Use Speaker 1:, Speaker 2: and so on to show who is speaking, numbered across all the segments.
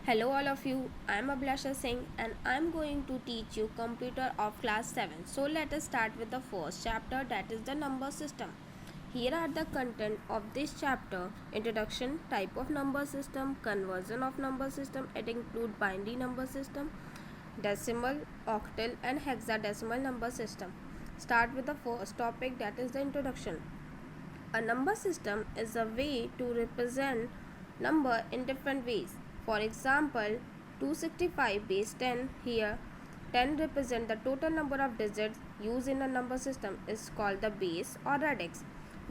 Speaker 1: Hello all of you, I am Abhilasha Singh and I am going to teach you computer of class 7. So let us start with the first chapter, that is the number system. Here are the content of this chapter: introduction, type of number system, conversion of number system. It include binary number system, decimal, octal and hexadecimal number system. Start with the first topic, that is the introduction. A number system is a way to represent number in different ways. For example, 265 base 10, here 10 represent the total number of digits used in a number system, is called the base or radix.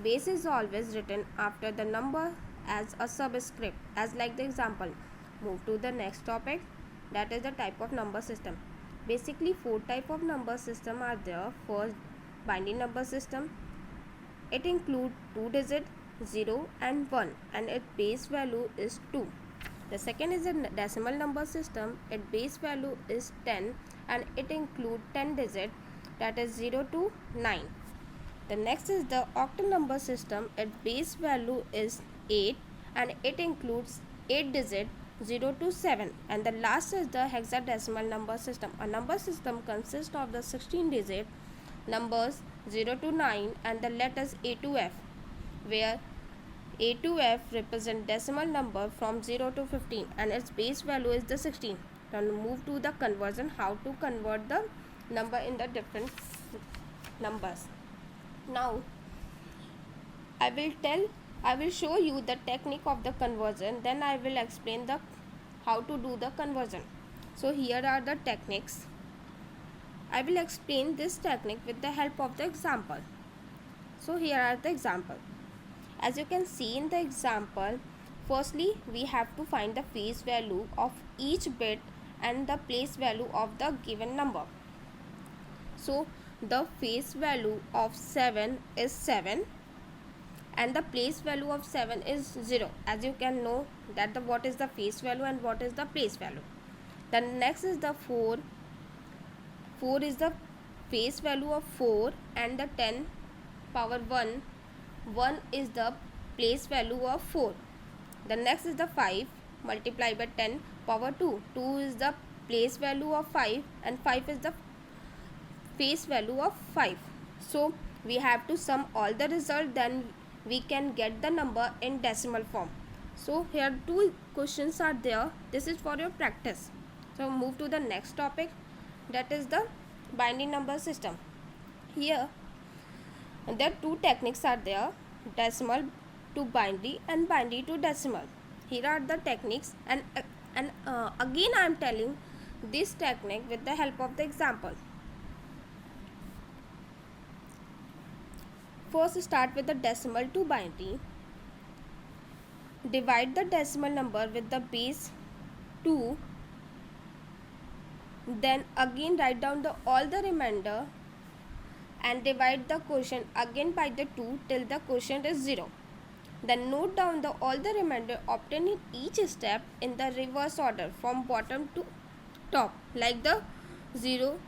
Speaker 1: Base is always written after the number as a subscript, as like the example. Move to the next topic, that is the type of number system. Basically, four type of number system are there. First, binary number system. It includes 2 digits 0 and 1 and its base value is 2. The second is a decimal number system. Its base value is 10 and it includes 10 digits, that is 0 to 9. The next is the octal number system. Its base value is 8 and it includes 8 digits 0 to 7. And the last is the hexadecimal number system. A number system consists of the 16 digit numbers 0 to 9 and the letters A to F, where A to F represent decimal number from 0 to 15 and its base value is the 16. Now move to the conversion, how to convert the number in the different numbers. Now I will show you the technique of the conversion, then I will explain the how to do the conversion. So here are the techniques. I will explain this technique with the help of the example. So here are the example. As you can see in the example, firstly we have to find the face value of each bit and the place value of the given number. So the face value of 7 is 7 and the place value of 7 is 0. As you can know that what is the face value and what is the place value. The next is the 4. 4 is the face value of 4 and the 10 power 1. 1 is the place value of 4. The next is the 5 multiplied by 10 power 2. 2 is the place value of 5 and 5 is the face value of 5. So we have to sum all the result, then we can get the number in decimal form. So here two questions are there. This is for your practice. So move to the next topic, that is the binary number system. Here there are two techniques are there: decimal to binary and binary to decimal. Here are the techniques and again I am telling this technique with the help of the example. First, start with the decimal to binary. Divide the decimal number with the base 2. Then again write down all the remainder and divide the quotient again by the 2 till the quotient is 0. Then note down all the remainder obtained in each step in the reverse order from bottom to top, like the 0.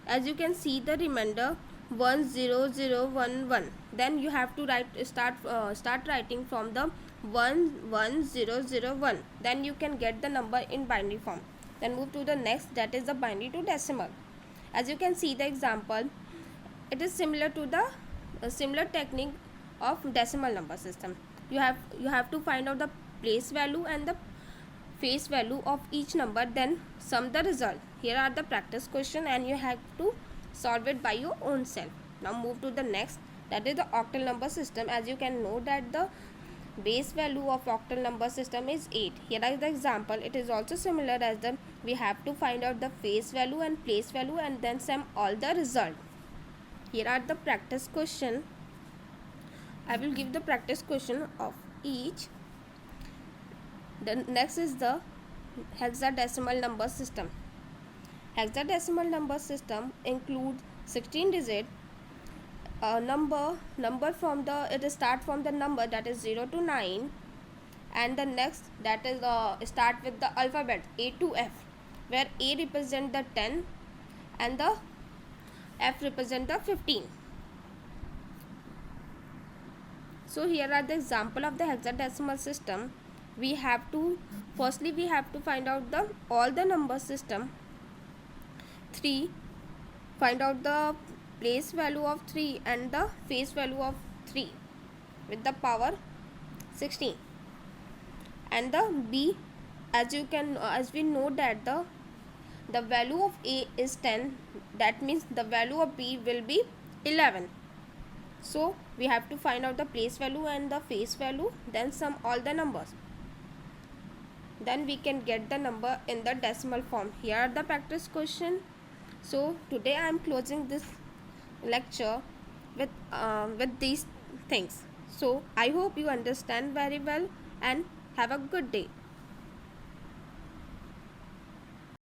Speaker 1: As you can see the remainder 1 0 0 1 1. Then you have to start writing from the 1 1 0 0 1. Then you can get the number in binary form. Then move to the next, that is the binary to decimal. As you can see the example, it is similar to the similar technique of decimal number system. You have to find out the place value and the face value of each number, then sum the result. Here are the practice question and you have to solve it by your own self. Now move to the next, that is the octal number system. As you can know that the base value of octal number system is 8. Here is the example. It is also similar as the we have to find out the face value and place value and then sum all the result. Here are the practice question. I will give the practice question of each. The next is the hexadecimal number system. Hexadecimal number system includes 16 digit number from the, it start from the number that is 0 to 9, and the next that is start with the alphabet A to F, where A represent the 10 and the F represent the 15. So here are the example of the hexadecimal system. we have to firstly we have to find out the all the number system. 3, find out the place value of 3 and the face value of 3 with the power 16. And the b, as we know that the value of a is 10, that means the value of b will be 11. So we have to find out the place value and the face value, then sum all the numbers, then we can get the number in the decimal form. Here are the practice question. So today I am closing this lecture with these things. So I hope you understand very well and have a good day.